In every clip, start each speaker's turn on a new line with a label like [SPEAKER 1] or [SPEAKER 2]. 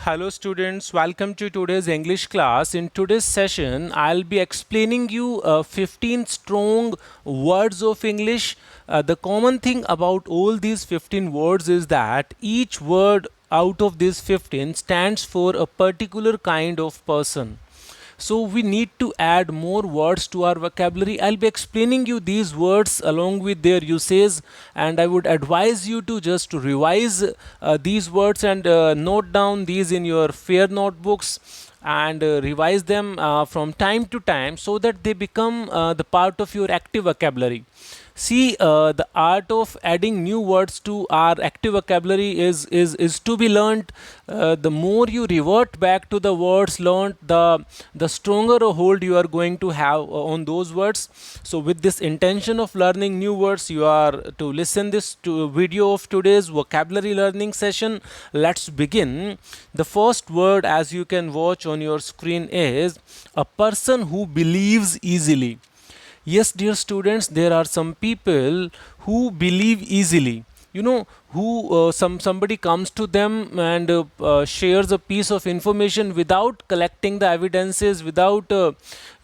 [SPEAKER 1] Hello students, welcome to today's English class. In today's session, I'll be explaining you 15 strong words of English. The common thing about all these 15 words is that each word out of these 15 stands for a particular kind of person. So we need to add more words to our vocabulary. I'll be explaining you these words along with their usage, and I would advise you to just revise these words and note down these in your fair notebooks and revise them from time to time so that they become the part of your active vocabulary. See, the art of adding new words to our active vocabulary is to be learnt. The more you revert back to the words learnt, the stronger a hold you are going to have on those words. So, with this intention of learning new words, you are to listen this to video of today's vocabulary learning session. Let's begin. The first word, as you can watch on your screen, is a person who believes easily. Yes, dear students, there are some people who believe easily. You know, who somebody comes to them and shares a piece of information without collecting the evidences, without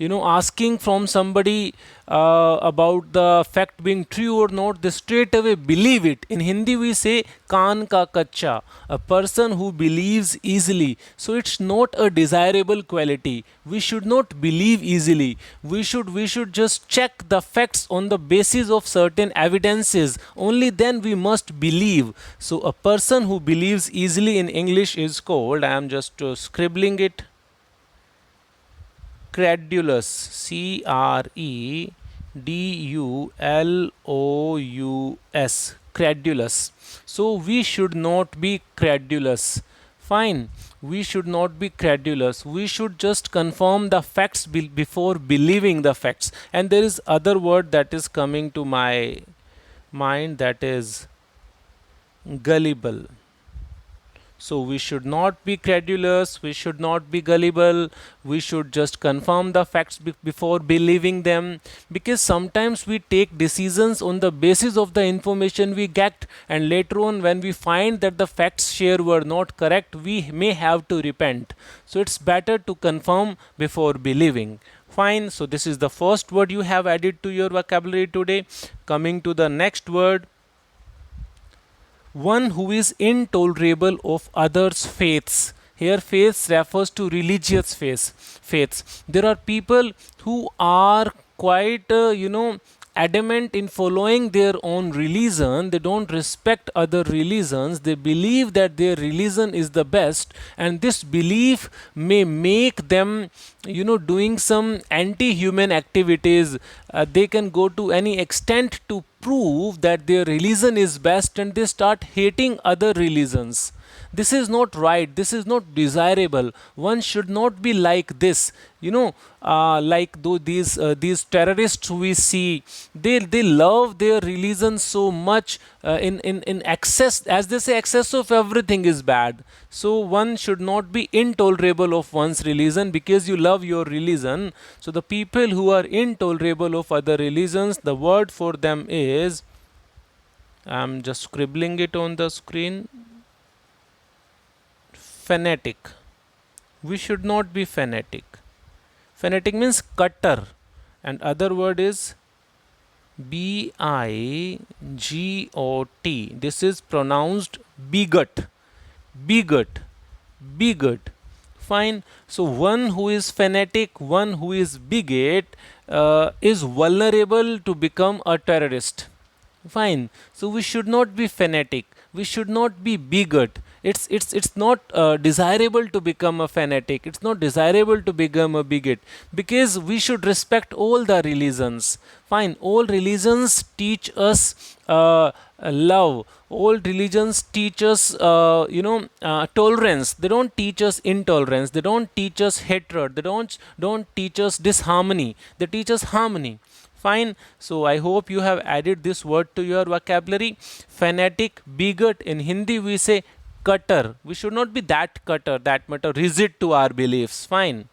[SPEAKER 1] asking from somebody about the fact being true or not. They straight away believe it. In Hindi, we say "kaan ka kacha," a person who believes easily. So it's not a desirable quality. We should not believe easily. We should just check the facts on the basis of certain evidences. Only then we must believe. So a person who believes easily in English is called, I am just scribbling it, credulous. Credulous. Credulous. So we should not be credulous. Fine. We should not be credulous. We should just confirm the facts before believing the facts. And there is other word that is coming to my mind, that is gullible. So we should not be credulous, we should not be gullible, we should just confirm the facts before believing them, because sometimes we take decisions on the basis of the information we get, and later on, when we find that the facts shared were not correct, we may have to repent. So it's better to confirm before believing. Fine, so this is the first word you have added to your vocabulary today. Coming to the next word, one who is intolerable of others' faiths. Here, faiths refers to religious faiths. There are people who are quite, adamant in following their own religion. They don't respect other religions. They believe that their religion is the best, and this belief may make them, doing some anti-human activities. They can go to any extent to prove that their religion is best, and they start hating other religions. This is not right. This is not desirable. One should not be like this. Like though these terrorists we see, they love their religion so much, in excess. As they say, excess of everything is bad. So one should not be intolerable of one's religion because you love your religion. So the people who are intolerable of other religions, the word for them is, I'm just scribbling it on the screen, fanatic. We should not be fanatic. Fanatic means cutter, and other word is bigot. This is pronounced bigot. Bigot. Bigot. Fine. So one who is fanatic, one who is bigot, is vulnerable to become a terrorist. Fine. So we should not be fanatic. We should not be bigot. It's not desirable to become a fanatic. It's not desirable to become a bigot, because we should respect all the religions. Fine. All religions teach us love. All religions teach us tolerance. They don't teach us intolerance. They don't teach us hatred. They don't teach us disharmony. They teach us harmony. Fine. So I hope you have added this word to your vocabulary. Fanatic, bigot. In Hindi we say cutter. We should not be that cutter, that much rigid to our beliefs. Fine.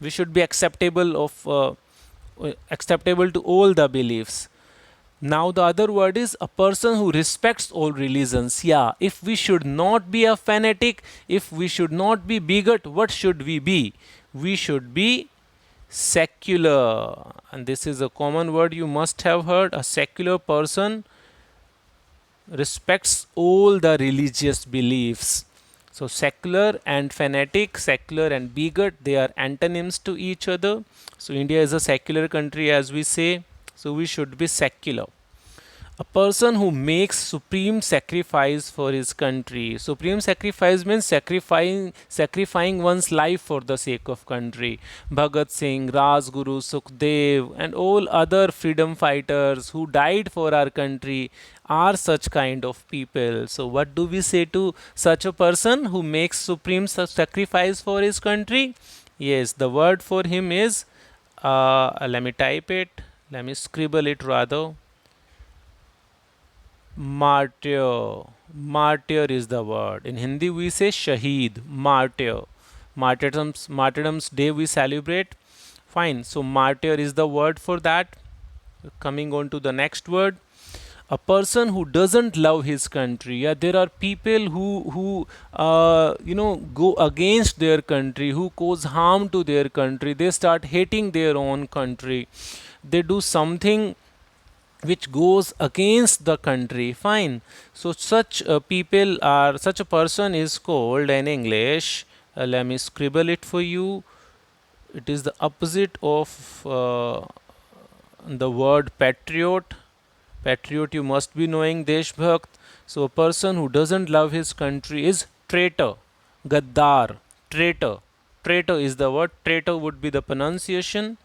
[SPEAKER 1] We should be acceptable to all the beliefs. Now the other word is a person who respects all religions. Yeah, if we should not be a fanatic, if we should not be bigot, what should we be? We should be secular. And this is a common word you must have heard. A secular person respects all the religious beliefs. So secular and fanatic, secular and bigot, they are antonyms to each other. So India is a secular country, as we say. So we should be secular. A person who makes supreme sacrifice for his country. Supreme sacrifice means sacrificing one's life for the sake of country. Bhagat Singh, Rajguru, Sukhdev, and all other freedom fighters who died for our country are such kind of people. So what do we say to such a person who makes supreme sacrifice for his country? Yes, the word for him is, let me type it, let me scribble it rather. Martyr. Martyr is the word. In Hindi we say Shaheed, martyr. Martyrdom's day we celebrate. Fine. So martyr is the word for that. Coming on to the next word. A person who doesn't love his country. Yeah, there are people who go against their country, who cause harm to their country. They start hating their own country. They do something which goes against the country. Fine. So such such a person is called in English, let me scribble it for you. It is the opposite of the word patriot. Patriot, you must be knowing, Deshbhakt. So a person who doesn't love his country is traitor, gaddar, traitor. Traitor is the word. Traitor would be the pronunciation.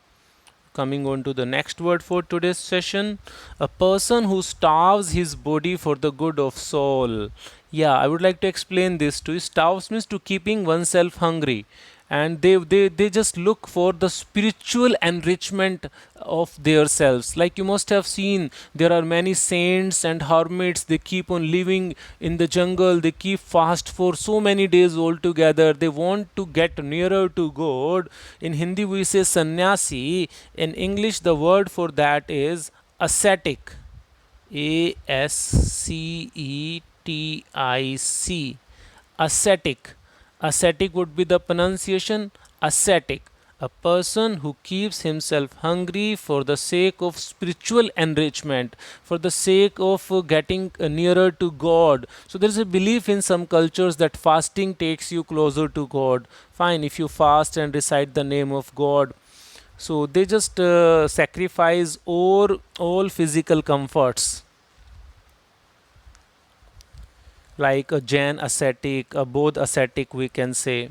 [SPEAKER 1] Coming on to the next word for today's session, a person who starves his body for the good of soul. Yeah, I would like to explain this to you. Starves means to keeping oneself hungry, and they just look for the spiritual enrichment of their selves. Like you must have seen, there are many saints and hermits. They keep on living in the jungle. They keep fast for so many days altogether. They want to get nearer to God. In Hindi we say sannyasi. In English the word for that is ascetic. Ascetic. Ascetic. Ascetic would be the pronunciation. Ascetic. A person who keeps himself hungry for the sake of spiritual enrichment, for the sake of getting nearer to God. So there is a belief in some cultures that fasting takes you closer to God. Fine, if you fast and recite the name of God. So they just sacrifice all physical comforts, like a Jain ascetic, a Bodh ascetic, we can say.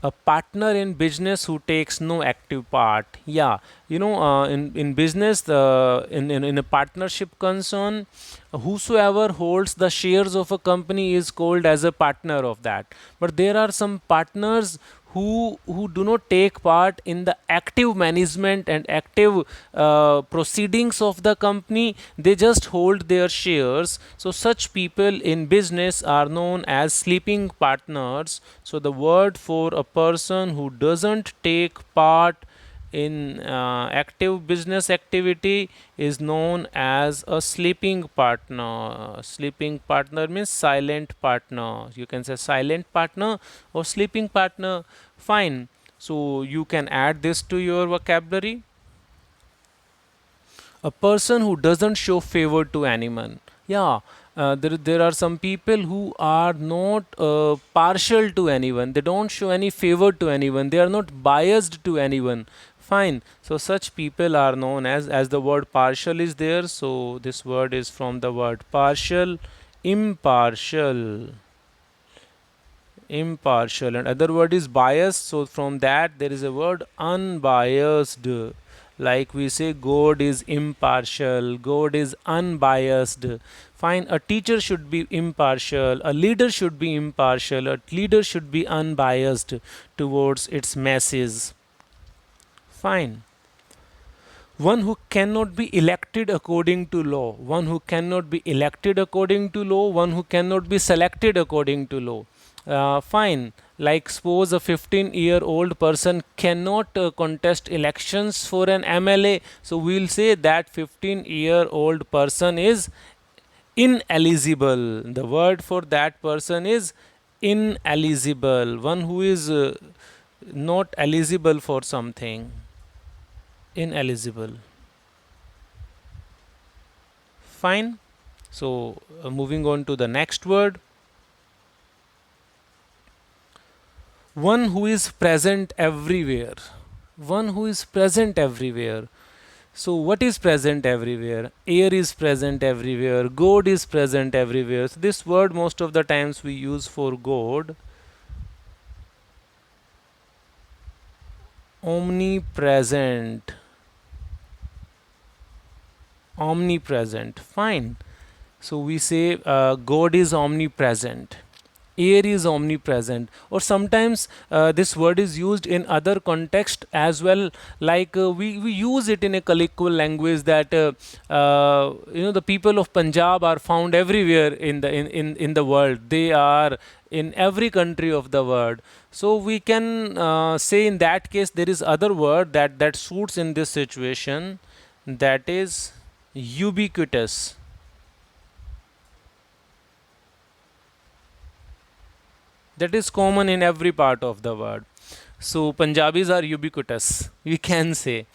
[SPEAKER 1] A partner in business who takes no active part. Yeah, in business, in a partnership concern, whosoever holds the shares of a company is called as a partner of that. But there are some partners who do not take part in the active management and active proceedings of the company. They just hold their shares. So such people in business are known as sleeping partners. So the word for a person who doesn't take part in active business activity is known as a sleeping partner. Sleeping partner means silent partner. You can say silent partner or sleeping partner. Fine. So you can add this to your vocabulary. A person who doesn't show favor to anyone. Yeah, there are some people who are not partial to anyone. They don't show any favor to anyone. They are not biased to anyone. Fine. So such people are known as the word partial is there. So this word is from the word partial, impartial. Impartial, and other word is biased. So from that there is a word unbiased. Like we say, God is impartial, God is unbiased. Fine. A teacher should be impartial, a leader should be impartial, a leader should be unbiased towards its masses. Fine. One who cannot be elected according to law. One who cannot be elected according to law. One who cannot be selected according to law. Fine. Like suppose a 15-year-old person cannot contest elections for an MLA, so we'll say that 15-year-old person is ineligible. The word for that person is ineligible. One who is not eligible for something. Ineligible. Fine. So moving on to the next word. One who is present everywhere. One who is present everywhere. So, what is present everywhere? Air is present everywhere. God is present everywhere. So, this word most of the times we use for God. Omnipresent. Omnipresent. Fine. So, we say God is omnipresent. Air is omnipresent, or sometimes this word is used in other context as well, like we use it in a colloquial language that the people of Punjab are found everywhere in the world. They are in every country of the world. So we can say in that case there is other word that suits in this situation, that is ubiquitous. That is common in every part of the world. So Punjabis are ubiquitous, we can say.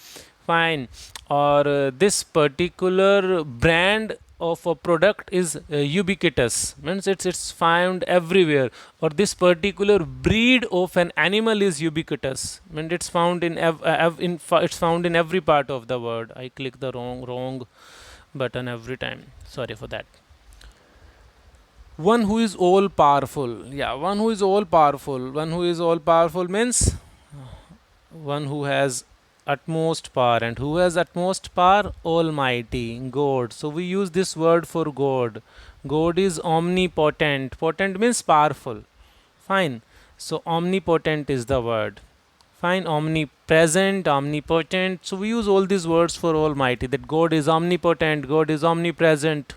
[SPEAKER 1] Fine. Or this particular brand of a product is ubiquitous, means it's found everywhere. Or this particular breed of an animal is ubiquitous, means it's found it's found in every part of the world. I click the wrong button every time. Sorry for that. One who is all powerful. Yeah, one who is all powerful. One who is all powerful means one who has utmost power. And who has utmost power? Almighty, God. So we use this word for God. God is omnipotent. Potent means powerful. Fine. So omnipotent is the word. Fine. Omnipresent, omnipotent. So we use all these words for Almighty, that God is omnipotent, God is omnipresent.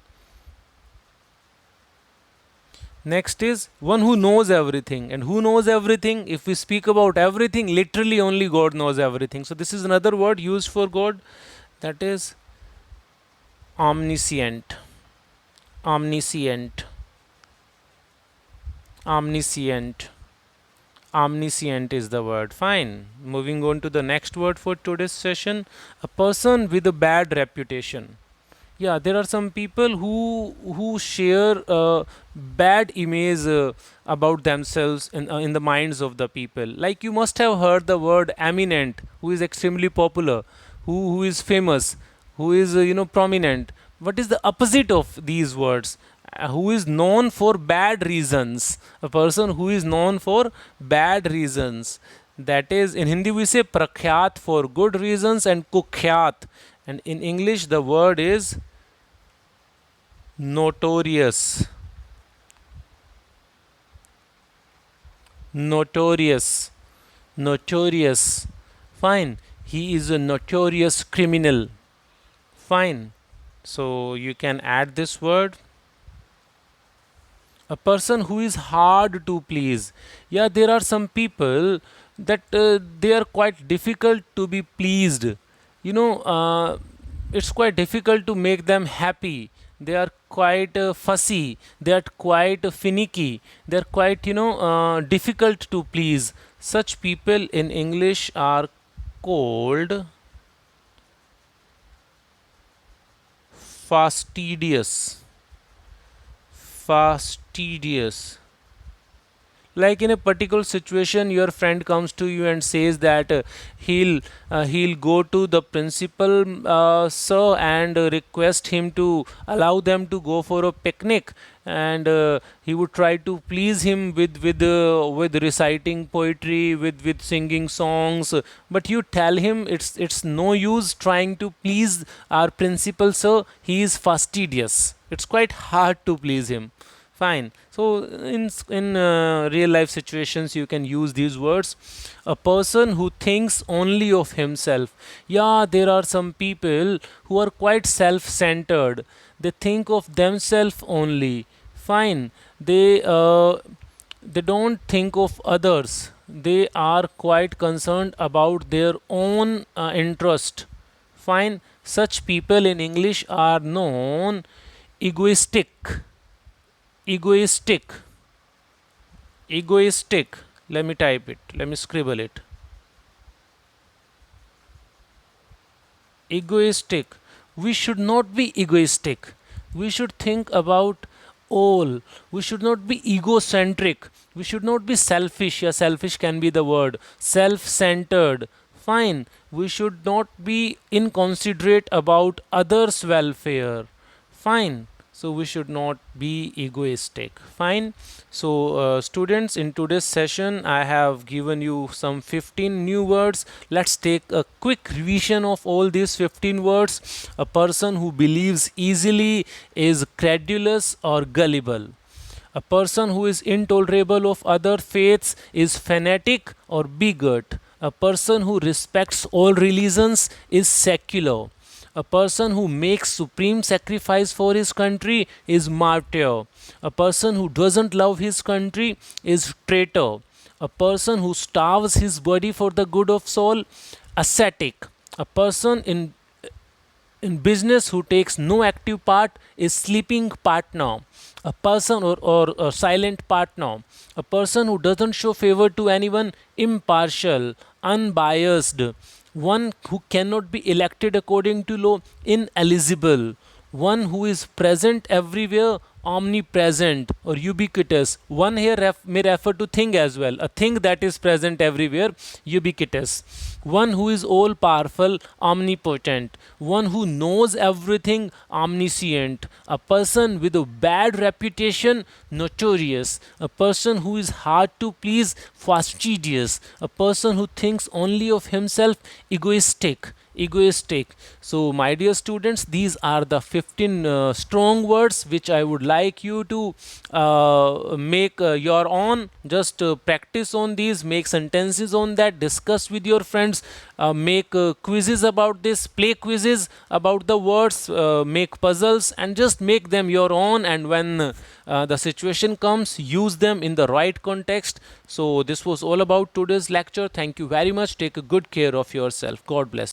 [SPEAKER 1] Next is one who knows everything. And who knows everything? If we speak about everything, literally only God knows everything. So this is another word used for God, that is omniscient. Omniscient. Omniscient. Omniscient is the word. Fine. Moving on to the next word for today's session, a person with a bad reputation. Yeah, there are some people who share bad image about themselves in the minds of the people. Like you must have heard the word eminent, who is extremely popular, who is famous, who is prominent. What is the opposite of these words? Who is known for bad reasons? A person who is known for bad reasons. That is, in Hindi we say prakhyat for good reasons and kukhyat. And in English the word is notorious. Notorious. Notorious. Fine. He is a notorious criminal. Fine. So you can add this word. A person who is hard to please. Yeah, there are some people that they are quite difficult to be pleased. It's quite difficult to make them happy. They are quite fussy. They are quite finicky. They are quite difficult to please. Such people in English are called fastidious. Fastidious. Like in a particular situation, your friend comes to you and says that he'll go to the principal, sir, and request him to allow them to go for a picnic, and he would try to please him with reciting poetry, with singing songs. But you tell him it's no use trying to please our principal, sir. He is fastidious. It's quite hard to please him. Fine. So in real life situations, you can use these words. A person who thinks only of himself. Yeah, there are some people who are quite self-centered. They think of themselves only. Fine. They They don't think of others. They are quite concerned about their own interest. Fine. Such people in English are known egoistic. Egoistic. Egoistic. Let me type it. Let me scribble it. Egoistic. We should not be egoistic. We should think about all. We should not be egocentric. We should not be selfish. Yeah, selfish can be the word. Self centered. Fine. We should not be inconsiderate about others' welfare. Fine. So we should not be egoistic. Fine. So, students, in today's session, I have given you some 15 new words. Let's take a quick revision of all these 15 words. A person who believes easily is credulous or gullible. A person who is intolerable of other faiths is fanatic or bigot. A person who respects all religions is secular. A person who makes supreme sacrifice for his country is martyr. A person who doesn't love his country is traitor. A person who starves his body for the good of soul, ascetic. A person in business who takes no active part is sleeping partner. A person or a silent partner. A person who doesn't show favor to anyone, impartial, unbiased. One who cannot be elected according to law, ineligible. One who is present everywhere, omnipresent or ubiquitous. One here may refer to thing as well, a thing that is present everywhere, ubiquitous. One who is all powerful, omnipotent. One who knows everything, omniscient. A person with a bad reputation, notorious. A person who is hard to please, fastidious. A person who thinks only of himself, egoistic. So my dear students, these are the 15 strong words which I would like you to make your own. Just practice on these, make sentences on that, discuss with your friends, make quizzes about this, play quizzes about the words, make puzzles and just make them your own, and when the situation comes, use them in the right context. So this was all about today's lecture. Thank you very much. Take a good care of yourself. God bless.